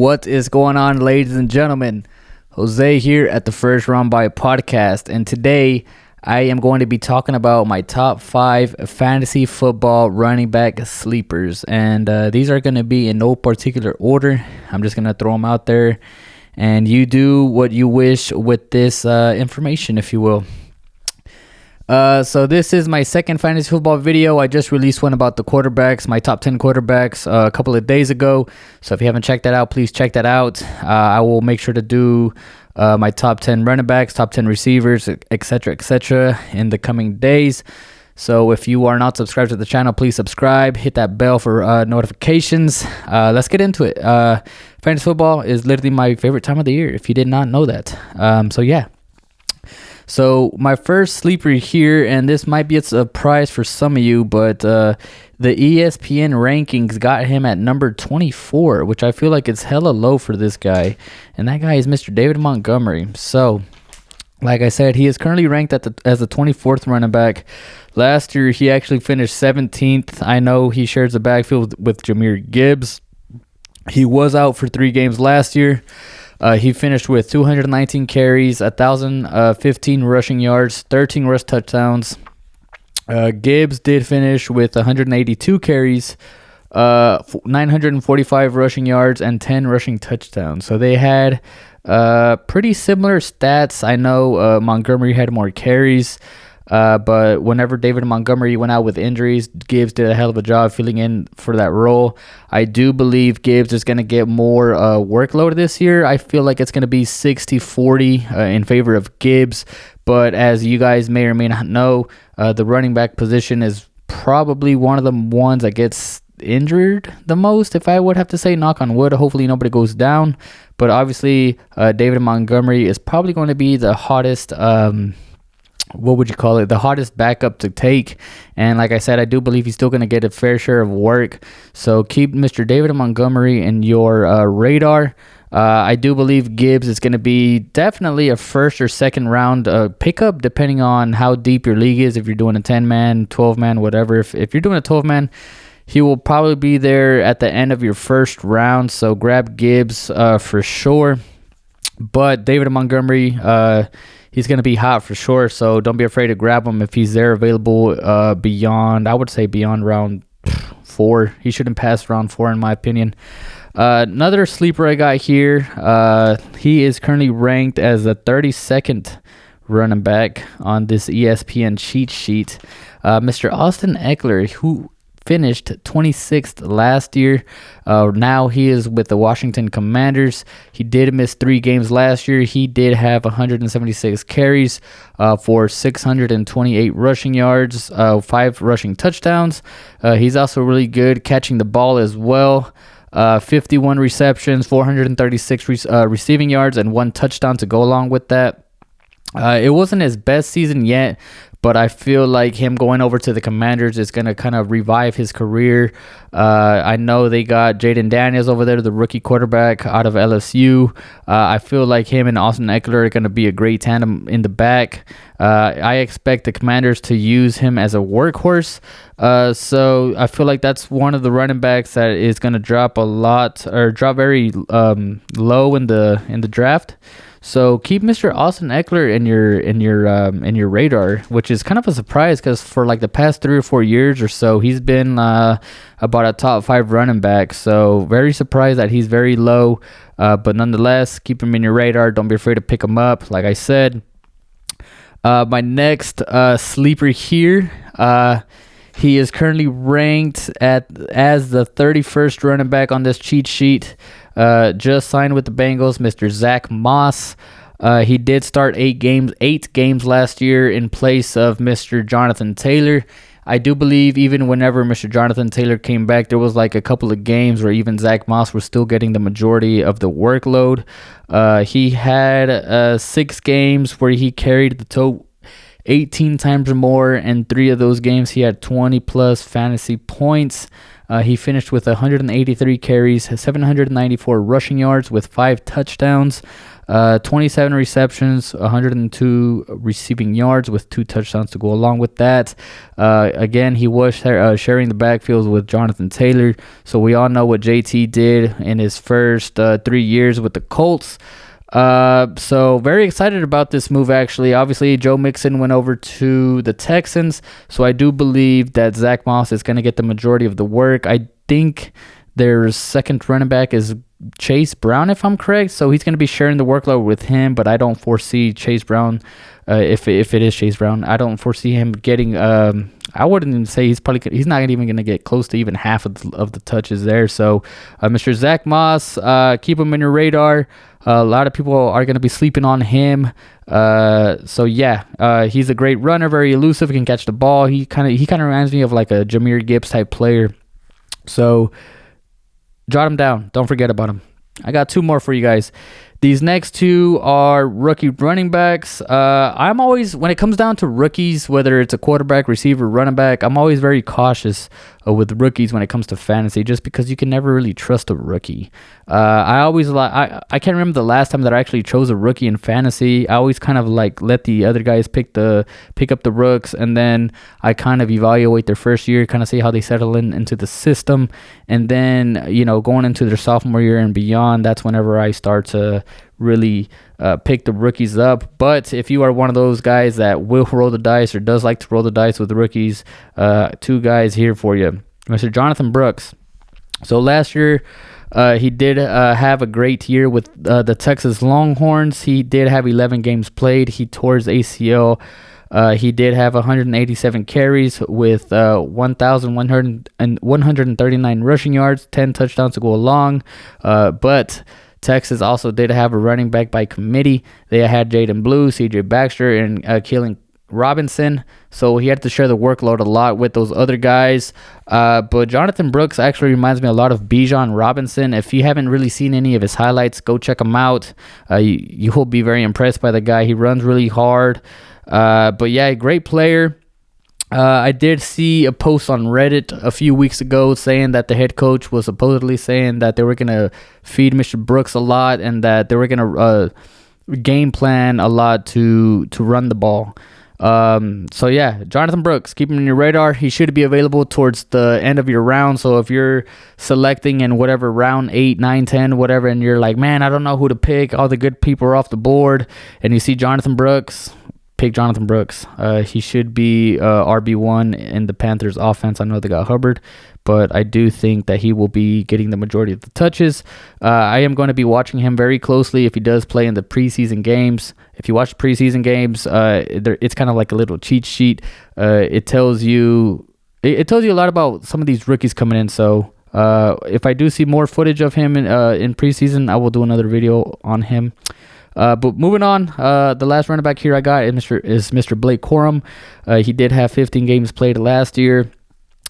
What is going on, ladies and gentlemen? Jose here at the First Round By Podcast, and today I am going to be talking about my top 5 fantasy football running back sleepers, and these are going to be in no particular order. I'm just going to throw them out there, and you do what you wish with this information, if you will. So this is my second fantasy football video. I just released one about the quarterbacks, my top 10 quarterbacks a couple of days ago. So if you haven't checked that out, please check that out. I will make sure to do my top 10 running backs, top 10 receivers, etc., in the coming days. So if you are not subscribed to the channel, please subscribe, hit that bell for notifications. Let's get into it. Fantasy football is literally my favorite time of the year, if you did not know that. So my first sleeper here, and this might be a surprise for some of you, but the ESPN rankings got him at number 24, which I feel like it's hella low for this guy. And that guy is Mr. David Montgomery. So, like I said, he is currently ranked as the 24th running back. Last year, he actually finished 17th. I know he shares the backfield with Jahmyr Gibbs. He was out for 3 games last year. He finished with 219 carries, 1,015 rushing yards, 13 rush touchdowns. Gibbs did finish with 182 carries, 945 rushing yards, and 10 rushing touchdowns. So they had pretty similar stats. I know Montgomery had more carries. But whenever David Montgomery went out with injuries, Gibbs did a hell of a job filling in for that role. I do believe Gibbs is going to get more workload this year. I feel like it's going to be 60-40 in favor of Gibbs. But as you guys may or may not know, the running back position is probably one of the ones that gets injured the most, if I would have to say, knock on wood. Hopefully nobody goes down. But obviously, David Montgomery is probably going to be the hottest the hottest backup to take. And like I said, I do believe he's still going to get a fair share of work. So keep Mr. David Montgomery in your radar. I do believe Gibbs is going to be definitely a first or second round pickup, depending on how deep your league is. If you're doing a 10-man, 12-man, whatever. If you're doing a 12-man, he will probably be there at the end of your first round. So grab Gibbs for sure. But David Montgomery, he's going to be hot for sure, so don't be afraid to grab him if he's there available beyond round 4. He shouldn't pass round 4 in my opinion. Another sleeper I got here, he is currently ranked as the 32nd running back on this ESPN cheat sheet. Mr. Austin Ekeler, who finished 26th last year. Now he is with the Washington Commanders. He did miss 3 games last year. He did have 176 carries for 628 rushing yards, 5 rushing touchdowns. He's also really good catching the ball as well. 51 receptions, 436 receiving yards, and 1 touchdown to go along with that. It wasn't his best season yet, but I feel like him going over to the Commanders is going to kind of revive his career. I know they got Jaden Daniels over there, the rookie quarterback out of LSU. I feel like him and Austin Ekeler are going to be a great tandem in the back. I expect the Commanders to use him as a workhorse. So I feel like that's one of the running backs that is going to drop very low in the draft. So keep Mr. Austin Ekeler in your radar, which is kind of a surprise because for like the past 3 or 4 years or so, he's been about a top 5 running back. So very surprised that he's very low, but nonetheless, keep him in your radar. Don't be afraid to pick him up. Like I said, my next sleeper here, he is currently ranked as the 31st running back on this cheat sheet. Just signed with the Bengals, Mr. Zach Moss. He did start 8 games last year in place of Mr. Jonathan Taylor. I do believe even whenever Mr. Jonathan Taylor came back, there was like a couple of games where even Zach Moss was still getting the majority of the workload. He had 6 games where he carried the total 18 times or more, and 3 of those games he had 20 plus fantasy points. He finished with 183 carries, 794 rushing yards with 5 touchdowns. 27 receptions, 102 receiving yards with 2 touchdowns to go along with that. Again, he was sharing the backfield with Jonathan Taylor. So we all know what JT did in his first 3 years with the Colts. So very excited about this move, actually. Obviously, Joe Mixon went over to the Texans, so I do believe that Zach Moss is going to get the majority of the work. I think their second running back is Chase Brown, if I'm correct, so he's going to be sharing the workload with him, but I don't foresee Chase Brown, if it is Chase Brown, I don't foresee him getting, I wouldn't even say he's not even going to get close to even half of the touches there. So Mr. Zach Moss, keep him in your radar. A lot of people are going to be sleeping on him. So yeah, he's a great runner, very elusive, can catch the ball. He kind of reminds me of like a Jahmyr Gibbs type player. So jot him down. Don't forget about him. I got 2 more for you guys. These next 2 are rookie running backs. I'm always, when it comes down to rookies, whether it's a quarterback, receiver, running back, I'm always very cautious with rookies when it comes to fantasy, just because you can never really trust a rookie. I can't remember the last time that I actually chose a rookie in fantasy. I always kind of like let the other guys pick up the rooks, and then I kind of evaluate their first year, kind of see how they settle into the system, and then going into their sophomore year and beyond, that's whenever I start to really pick the rookies up. But if you are one of those guys that will roll the dice or does like to roll the dice with the rookies, 2 guys here for you. Mr. Jonathan Brooks. So last year, he did have a great year with the Texas Longhorns. He did have 11 games played. He tore his ACL. He did have 187 carries with 1,139 rushing yards, 10 touchdowns to go along. But Texas also did have a running back by committee. They had Jaden Blue, CJ Baxter, and Keelan Robinson, so he had to share the workload a lot with those other guys. But Jonathan Brooks actually reminds me a lot of Bijan Robinson. If you haven't really seen any of his highlights, go check him out. You will be very impressed by the guy. He runs really hard. But yeah, great player. I did see a post on Reddit a few weeks ago saying that the head coach was supposedly saying that they were going to feed Mr. Brooks a lot and that they were going to game plan a lot to run the ball. So yeah, Jonathan Brooks, keep him in your radar. He should be available towards the end of your round. So if you're selecting in whatever round 8, 9, 10, whatever, and you're like, man, I don't know who to pick, all the good people are off the board, and you see Jonathan Brooks, pick Jonathan Brooks. He should be RB1 in the Panthers offense. I know they got Hubbard, but I do think that he will be getting the majority of the touches. I am going to be watching him very closely if he does play in the preseason games. If you watch preseason games, it's kind of like a little cheat sheet. It tells you a lot about some of these rookies coming in. So if I do see more footage of him in preseason, I will do another video on him. But moving on, the last running back here I got is Mr. Blake Corum. He did have 15 games played last year.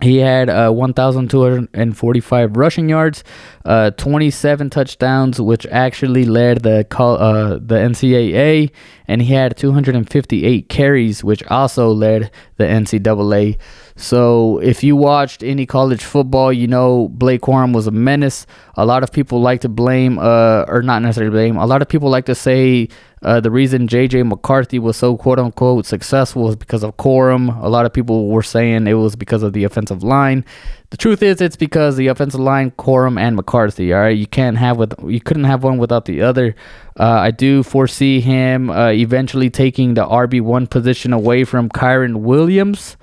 He had 1,245 rushing yards, 27 touchdowns, which actually led the NCAA, and he had 258 carries, which also led the NCAA. So if you watched any college football, you know Blake Corum was a menace. A lot of people like to blame, or not necessarily blame, a lot of people like to say the reason J.J. McCarthy was so quote-unquote successful was because of Corum. A lot of people were saying it was because of the offensive line. The truth is it's because the offensive line, Corum and McCarthy, all right? You couldn't have one without the other. I do foresee him eventually taking the RB1 position away from Kyren Williams,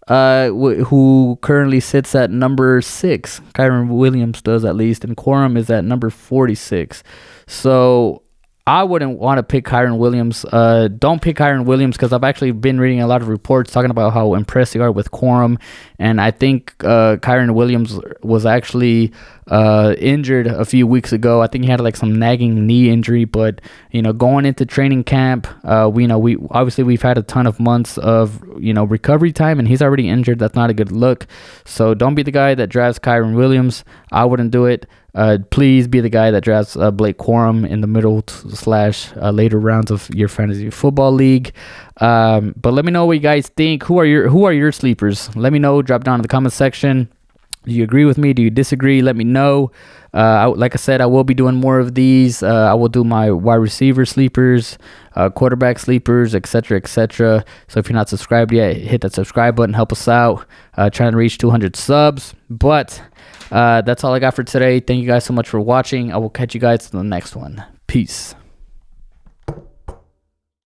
who currently sits at number 6. Kyren Williams does, at least, and Corum is at number 46. So I wouldn't want to pick Kyren Williams. Don't pick Kyren Williams, because I've actually been reading a lot of reports talking about how impressed they are with Corum, and I think Kyren Williams was actually injured a few weeks ago. I think he had like some nagging knee injury, but going into training camp, we've had a ton of months of recovery time, and he's already injured. That's not a good look. So don't be the guy that drafts Kyren Williams. I wouldn't do it. Please be the guy that drafts Blake Corum in the middle / later rounds of your fantasy football league. But let me know what you guys think. Who are your sleepers? Let me know. Drop down in the comment section. Do you agree with me? Do you disagree? Let me know. Like I said, I will be doing more of these. I will do my wide receiver sleepers, quarterback sleepers, etc., etc. So if you're not subscribed yet, hit that subscribe button. Help us out. Trying to reach 200 subs. But that's all I got for today. Thank you guys so much for watching. I will catch you guys in the next one. Peace.